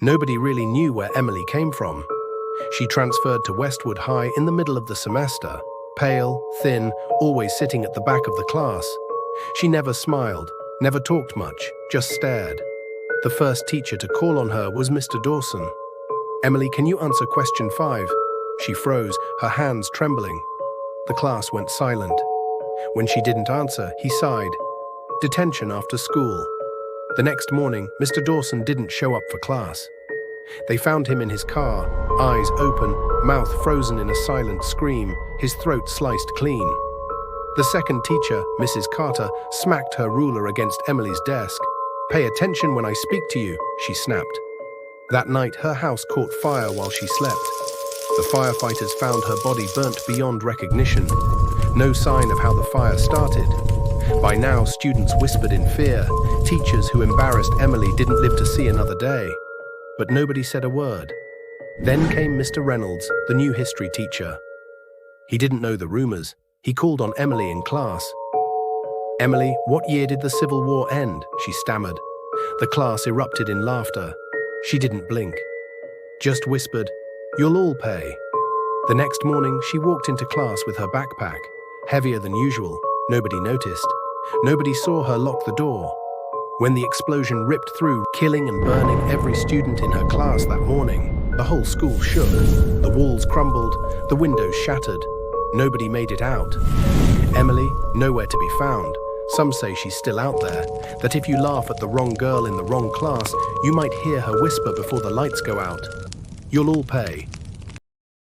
Nobody really knew where Emily came from. She transferred to Westwood High in the middle of the semester, pale, thin, always sitting at the back of the class. She never smiled, never talked much, just stared. The first teacher to call on her was Mr. Dawson. "Emily, can you answer question 5? She froze, her hands trembling. The class went silent. When she didn't answer, he sighed. Detention after school. The next morning, Mr. Dawson didn't show up for class. They found him in his car, eyes open, mouth frozen in a silent scream, his throat sliced clean. The second teacher, Mrs. Carter, smacked her ruler against Emily's desk. "Pay attention when I speak to you," she snapped. That night, her house caught fire while she slept. The firefighters found her body burnt beyond recognition. No sign of how the fire started. By now, students whispered in fear. Teachers who embarrassed Emily didn't live to see another day. But nobody said a word. Then came Mr. Reynolds, the new history teacher. He didn't know the rumors. He called on Emily in class. "Emily, what year did the Civil War end?" she stammered. The class erupted in laughter. She didn't blink. Just whispered, "You'll all pay." The next morning, she walked into class with her backpack, heavier than usual. Nobody noticed. Nobody saw her lock the door. When the explosion ripped through, killing and burning every student in her class that morning, the whole school shook. The walls crumbled, the windows shattered. Nobody made it out. Emily, nowhere to be found. Some say she's still out there, that if you laugh at the wrong girl in the wrong class, you might hear her whisper before the lights go out. "You'll all pay."